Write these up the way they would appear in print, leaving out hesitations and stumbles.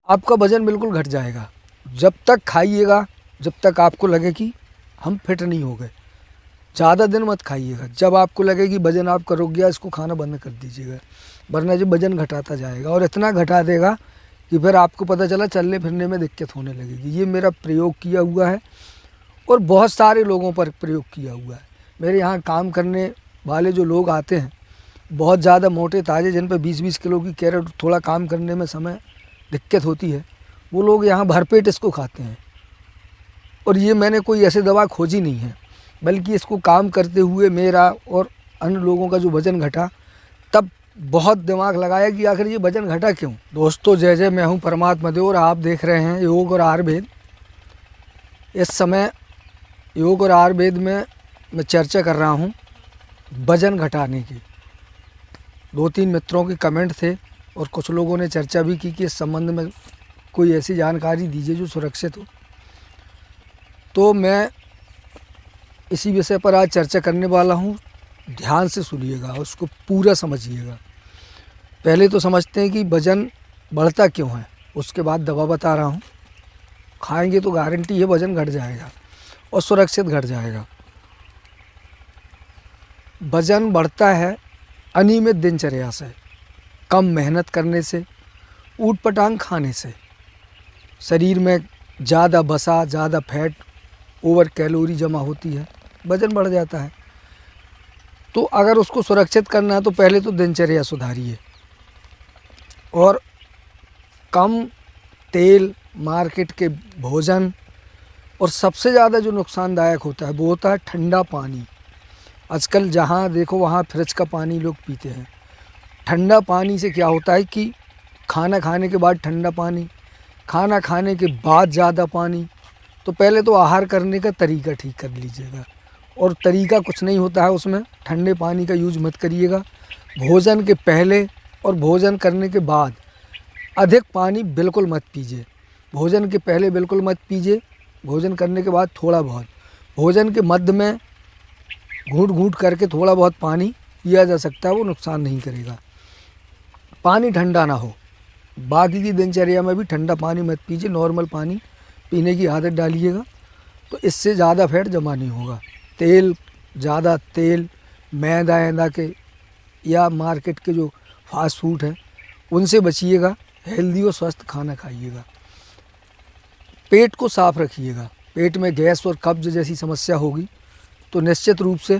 आपका वज़न बिल्कुल घट जाएगा। जब तक खाइएगा, जब तक आपको लगे कि हम फिट नहीं हो गए, ज़्यादा दिन मत खाइएगा। जब आपको लगे कि वज़न आपका रुक गया, इसको खाना बंद कर दीजिएगा, वरना जो वज़न घटाता जाएगा और इतना घटा देगा कि फिर आपको पता चला चलने फिरने में दिक्कत होने लगेगी। ये मेरा प्रयोग किया हुआ है और बहुत सारे लोगों पर प्रयोग किया हुआ है। मेरे यहाँ काम करने वाले जो लोग आते हैं, बहुत ज़्यादा मोटे ताजे, जिन पर 20-20 किलो की कैरेट, थोड़ा काम करने में समय दिक्कत होती है, वो लोग यहाँ भरपेट इसको खाते हैं। और ये मैंने कोई ऐसी दवा खोजी नहीं है, बल्कि इसको काम करते हुए मेरा और अन्य लोगों का जो वज़न घटा, तब बहुत दिमाग लगाया कि आखिर ये वज़न घटा क्यों। दोस्तों, जय जय, मैं हूँ परमात्मा देव और आप देख रहे हैं योग और आयुर्वेद। इस समय योग और आयुर्वेद में मैं चर्चा कर रहा हूँ वज़न घटाने की। 2-3 मित्रों के कमेंट थे और कुछ लोगों ने चर्चा भी की कि इस संबंध में कोई ऐसी जानकारी दीजिए जो सुरक्षित हो। तो मैं इसी विषय पर आज चर्चा करने वाला हूँ। ध्यान से सुनिएगा, उसको पूरा समझिएगा। पहले तो समझते हैं कि वज़न बढ़ता क्यों है, उसके बाद दवा बता रहा हूँ। खाएंगे तो गारंटी है वज़न घट जाएगा और सुरक्षित घट जाएगा। वज़न बढ़ता है अनियमित दिनचर्या से, कम मेहनत करने से, ऊट-पटांग खाने से, शरीर में ज़्यादा वसा, ज़्यादा फैट, ओवर कैलोरी जमा होती है, वज़न बढ़ जाता है। तो अगर उसको सुरक्षित करना है तो पहले तो दिनचर्या सुधारिए और कम तेल, मार्केट के भोजन, और सबसे ज़्यादा जो नुकसानदायक होता है वो होता है ठंडा पानी। आजकल जहाँ देखो वहाँ फ्रिज का पानी लोग पीते हैं। ठंडा पानी से क्या होता है कि खाना खाने के बाद ठंडा पानी, खाना खाने के बाद ज़्यादा पानी। तो पहले तो आहार करने का तरीका ठीक कर लीजिएगा, और तरीका कुछ नहीं होता है उसमें, ठंडे पानी का यूज मत करिएगा। भोजन के पहले और भोजन करने के बाद अधिक पानी बिल्कुल मत पीजिए। भोजन के पहले बिल्कुल मत पीजिए, भोजन करने के बाद थोड़ा बहुत, भोजन के मध्य में घूंट घूंट करके थोड़ा बहुत पानी पिया जा सकता है, वो नुकसान नहीं करेगा। पानी ठंडा ना हो। बाकी की दिनचर्या में भी ठंडा पानी मत पीजिए, नॉर्मल पानी पीने की आदत डालिएगा, तो इससे ज़्यादा फैट जमा नहीं होगा। तेल, ज़्यादा तेल, मैदा के या मार्केट के जो फास्ट फूड हैं उनसे बचिएगा। हेल्दी और स्वस्थ खाना खाइएगा। पेट को साफ रखिएगा। पेट में गैस और कब्ज जैसी समस्या होगी तो निश्चित रूप से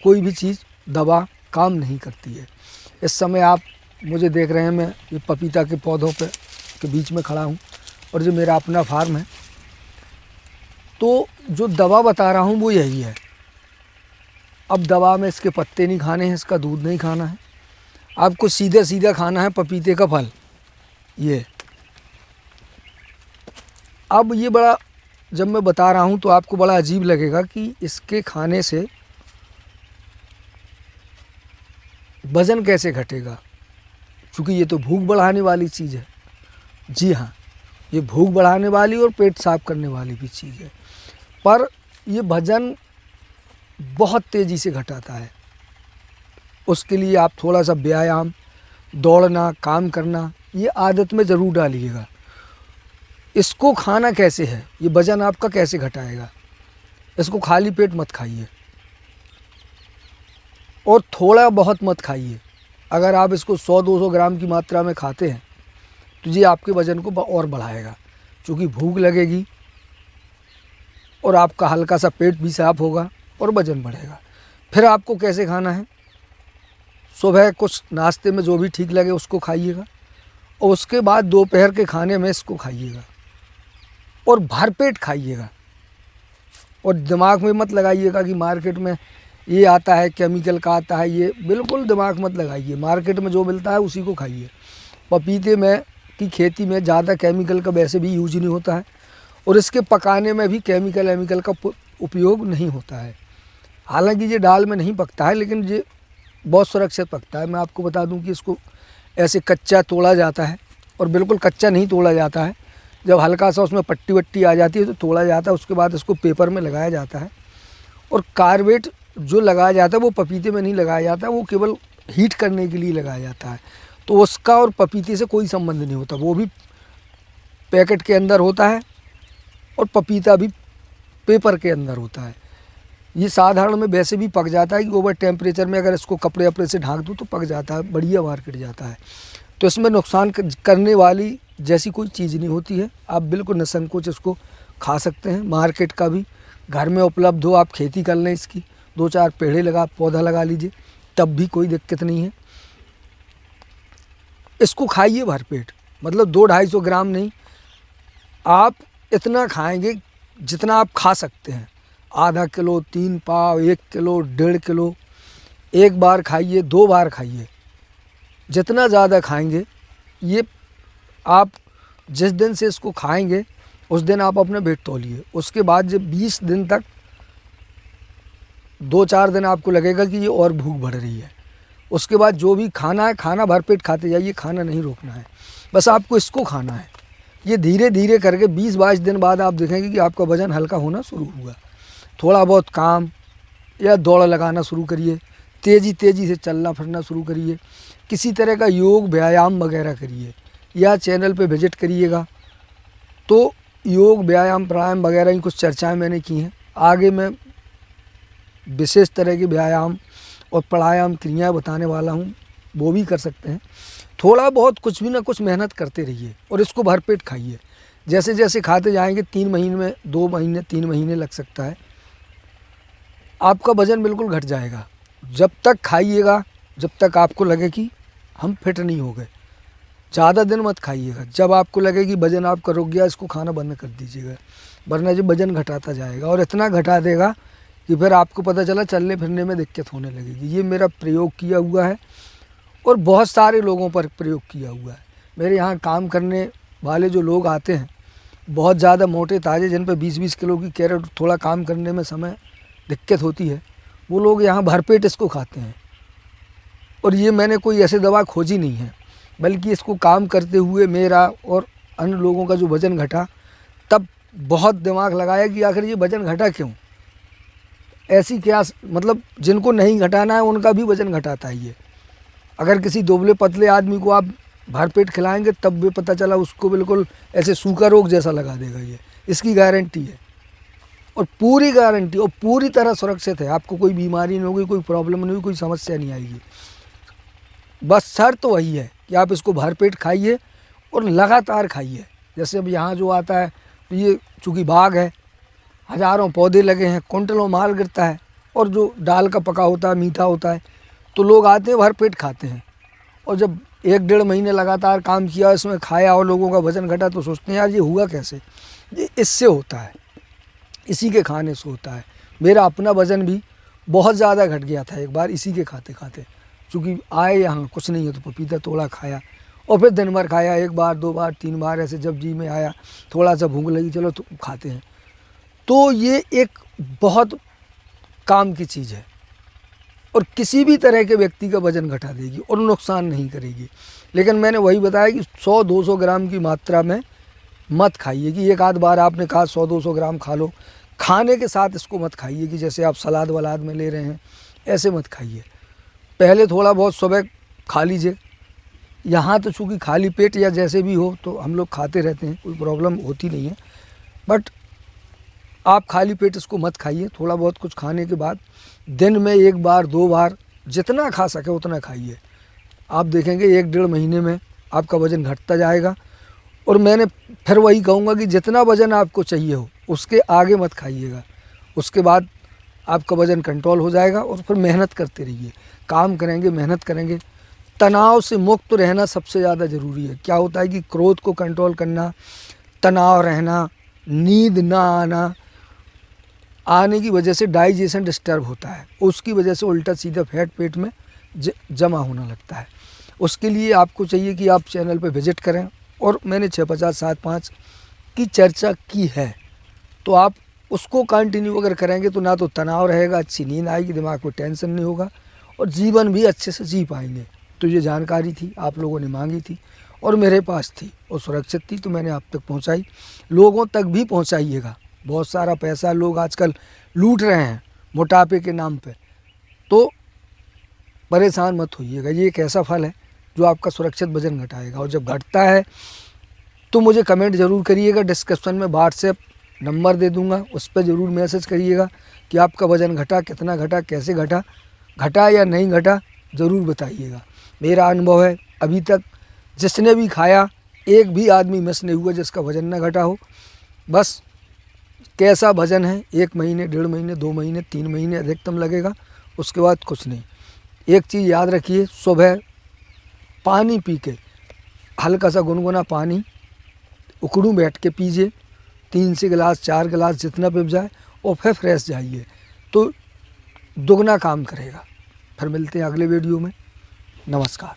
कोई भी चीज़, दवा काम नहीं करती है। इस समय आप मुझे देख रहे हैं, मैं ये पपीता के पौधों के बीच में खड़ा हूँ और जो मेरा अपना फार्म है। तो जो दवा बता रहा हूँ वो यही है। अब दवा में इसके पत्ते नहीं खाने हैं, इसका दूध नहीं खाना है, आपको सीधा सीधा खाना है पपीते का फल। ये अब ये बड़ा, जब मैं बता रहा हूँ तो आपको बड़ा अजीब लगेगा कि इसके खाने से वज़न कैसे घटेगा, क्योंकि ये तो भूख बढ़ाने वाली चीज़ है। जी हाँ, ये भूख बढ़ाने वाली और पेट साफ करने वाली भी चीज़ है, पर ये वज़न बहुत तेज़ी से घटाता है। उसके लिए आप थोड़ा सा व्यायाम, दौड़ना, काम करना, ये आदत में ज़रूर डालिएगा। इसको खाना कैसे है, ये वज़न आपका कैसे घटाएगा। इसको खाली पेट मत खाइए और थोड़ा बहुत मत खाइए। अगर आप इसको 100-200 ग्राम की मात्रा में खाते हैं तो ये आपके वज़न को और बढ़ाएगा, क्योंकि भूख लगेगी और आपका हल्का सा पेट भी साफ होगा और वज़न बढ़ेगा। फिर आपको कैसे खाना है, सुबह कुछ नाश्ते में जो भी ठीक लगे उसको खाइएगा, और उसके बाद दोपहर के खाने में इसको खाइएगा और भरपेट खाइएगा। और दिमाग में मत लगाइएगा कि मार्केट में ये आता है, केमिकल का आता है, ये बिल्कुल दिमाग मत लगाइए। मार्केट में जो मिलता है उसी को खाइए। पपीते में की खेती में ज़्यादा केमिकल का वैसे भी यूज नहीं होता है, और इसके पकाने में भी केमिकल का उपयोग नहीं होता है। हालांकि ये दाल में नहीं पकता है, लेकिन ये बहुत सुरक्षित पकता है। मैं आपको बता दूं कि इसको ऐसे कच्चा तोड़ा जाता है, और बिल्कुल कच्चा नहीं तोड़ा जाता है। जब हल्का सा उसमें पट्टी वट्टी आ जाती है तो तोड़ा जाता है, उसके बाद इसको पेपर में लगाया जाता है। और कार्बेट जो लगाया जाता है वो पपीते में नहीं लगाया जाता, वो केवल हीट करने के लिए लगाया जाता है। तो उसका और पपीते से कोई संबंध नहीं होता, वो भी पैकेट के अंदर होता है और पपीता भी पेपर के अंदर होता है। ये साधारण में वैसे भी पक जाता है कि ओवर टेम्परेचर में अगर इसको कपड़े वपड़े से ढाँक दूँ तो पक जाता है, बढ़िया मार्केट जाता है। तो इसमें नुकसान करने वाली जैसी कोई चीज़ नहीं होती है। आप बिल्कुल निसंकोच इसको खा सकते हैं। मार्केट का भी घर में उपलब्ध हो, आप खेती कर लें इसकी, 2-4 पेड़े लगा पौधा लगा लीजिए, तब भी कोई दिक्कत नहीं है। इसको खाइए भरपेट, मतलब 200-250 ग्राम नहीं, आप इतना खाएंगे जितना आप खा सकते हैं। आधा किलो, 3 पाव, 1 किलो, 1.5 किलो, एक बार खाइए, 2 बार खाइए। जितना ज़्यादा खाएंगे, ये आप जिस दिन से इसको खाएंगे उस दिन आप अपने वेट तौलिए। उसके बाद जब 20 दिन तक, 2-4 दिन आपको लगेगा कि ये और भूख बढ़ रही है। उसके बाद जो भी खाना है, खाना भरपेट खाते जाइए, खाना नहीं रोकना है, बस आपको इसको खाना है। ये धीरे धीरे करके 20-22 दिन बाद आप देखेंगे कि आपका वज़न हल्का होना शुरू हुआ। थोड़ा बहुत काम या दौड़ लगाना शुरू करिए, तेज़ी से चलना फिरना शुरू करिए, किसी तरह का योग व्यायाम वगैरह करिए, या चैनल पे विजिट करिएगा। तो योग व्यायाम प्राणायाम वगैरह की कुछ चर्चाएं मैंने की हैं। आगे मैं विशेष तरह के व्यायाम और प्राणायाम क्रियाएँ बताने वाला हूँ, वो भी कर सकते हैं। थोड़ा बहुत कुछ भी ना कुछ मेहनत करते रहिए और इसको भरपेट खाइए। जैसे जैसे खाते जाएंगे 3 महीने में, 2 महीने, 3 महीने लग सकता है, आपका वज़न बिल्कुल घट जाएगा। जब तक खाइएगा जब तक आपको लगे कि हम फिट नहीं हो गए। ज़्यादा दिन मत खाइएगा। जब आपको लगे कि वज़न आपका रुक गया, इसको खाना बंद कर दीजिएगा, वरना जो वज़न घटाता जाएगा और इतना घटा देगा कि फिर आपको पता चला चलने फिरने में दिक्कत होने लगेगी। ये मेरा प्रयोग किया हुआ है और बहुत सारे लोगों पर प्रयोग किया हुआ है। मेरे यहाँ काम करने वाले जो लोग आते हैं, बहुत ज़्यादा मोटे ताजे, जिन पर 20-20 किलो की कैरेट, थोड़ा काम करने में समय दिक्कत होती है, वो लोग यहाँ भरपेट इसको खाते हैं। और ये मैंने कोई ऐसे दवा खोजी नहीं है, बल्कि इसको काम करते हुए मेरा और अन्य लोगों का जो वज़न घटा, तब बहुत दिमाग लगाया कि आखिर ये वज़न घटा क्यों। ऐसी क्या, मतलब जिनको नहीं घटाना है उनका भी वज़न घटाता है ये। अगर किसी दुबले पतले आदमी को आप भरपेट खिलाएंगे तब भी पता चला उसको बिल्कुल ऐसे सूखा रोग जैसा लगा देगा ये, इसकी गारंटी है। और पूरी गारंटी और पूरी तरह सुरक्षित है। आपको कोई बीमारी नहीं होगी, कोई प्रॉब्लम नहीं होगी, कोई समस्या नहीं आएगी। बस शर्त तो वही है कि आप इसको भरपेट खाइए और लगातार खाइए। जैसे अब यहाँ जो आता है, तो ये चूँकि बाग है, हज़ारों पौधे लगे हैं, कुंटलों माल गिरता है, और जो डाल का पका होता है, मीठा होता है, तो लोग आते हैं भरपेट खाते हैं। और जब 1-1.5 महीने लगातार काम किया, इसमें खाया और लोगों का वज़न घटा, तो सोचते हैं यार ये हुआ कैसे। ये इससे होता है, इसी के खाने से होता है। मेरा अपना वज़न भी बहुत ज़्यादा घट गया था एक बार इसी के खाते खाते। चूँकि आए यहाँ कुछ नहीं है तो पपीता तोड़ा खाया, और फिर दिन भर खाया, 1 बार 2 बार 3 बार ऐसे। जब जी में आया, थोड़ा सा भूख लगी, चलो तो खाते हैं। तो ये एक बहुत काम की चीज़ है और किसी भी तरह के व्यक्ति का वज़न घटा देगी और नुकसान नहीं करेगी। लेकिन मैंने वही बताया कि 100-200 ग्राम की मात्रा में मत खाइए कि एक आध बार आपने कहा 100-200 ग्राम खा लो। खाने के साथ इसको मत खाइए कि जैसे आप सलाद वलाद में ले रहे हैं, ऐसे मत खाइए। पहले थोड़ा बहुत सुबह खा लीजिए। यहाँ तो चूँकि खाली पेट या जैसे भी हो तो हम लोग खाते रहते हैं, कोई प्रॉब्लम होती नहीं है। बट आप खाली पेट इसको मत खाइए। थोड़ा बहुत कुछ खाने के बाद दिन में 1 बार 2 बार जितना खा सके उतना खाइए। आप देखेंगे 1-1.5 महीने में आपका वज़न घटता जाएगा। और मैंने फिर वही कहूँगा कि जितना वज़न आपको चाहिए हो उसके आगे मत खाइएगा। उसके बाद आपका वज़न कंट्रोल हो जाएगा। और फिर मेहनत करते रहिए, काम करेंगे, मेहनत करेंगे। तनाव से मुक्त रहना सबसे ज़्यादा ज़रूरी है। क्या होता है कि क्रोध को कंट्रोल करना, तनाव रहना, नींद ना आने की वजह से डाइजेशन डिस्टर्ब होता है, उसकी वजह से उल्टा सीधा फैट पेट में जमा होने लगता है। उसके लिए आपको चाहिए कि आप चैनल पे विजिट करें। और मैंने 650-7-5 की चर्चा की है, तो आप उसको कंटिन्यू अगर करेंगे तो ना तो तनाव रहेगा, अच्छी नींद आएगी, दिमाग में टेंशन नहीं होगा और जीवन भी अच्छे से जी पाएंगे। तो ये जानकारी थी, आप लोगों ने मांगी थी और मेरे पास थी और सुरक्षित थी, तो मैंने आप तक पहुंचाई। लोगों तक भी पहुंचाइएगा। बहुत सारा पैसा लोग आजकल लूट रहे हैं मोटापे के नाम पे, तो परेशान मत होइएगा। ये एक ऐसा फल है जो आपका सुरक्षित वज़न घटाएगा। और जब घटता है तो मुझे कमेंट ज़रूर करिएगा। डिस्क्रिप्शन में व्हाट्सएप नंबर दे दूंगा, उस पर ज़रूर मैसेज करिएगा कि आपका वज़न घटा, कितना घटा, कैसे घटा, घटा या नहीं घटा, ज़रूर बताइएगा। मेरा अनुभव है अभी तक जिसने भी खाया एक भी आदमी मिस नहीं हुआ जिसका वज़न ना घटा हो। बस कैसा वज़न है 1 महीने, 1.5 महीने, 2 महीने, 3 महीने अधिकतम लगेगा, उसके बाद कुछ नहीं। एक चीज़ याद रखिए, सुबह पानी पी के, हल्का सा गुनगुना पानी उकड़ू बैठ के पीजिए, 3 से गिलास 4 गिलास जितना पिप जाए, और फिर फ्रेश जाइए तो दुगना काम करेगा। फिर मिलते हैं अगले वीडियो में। नमस्कार।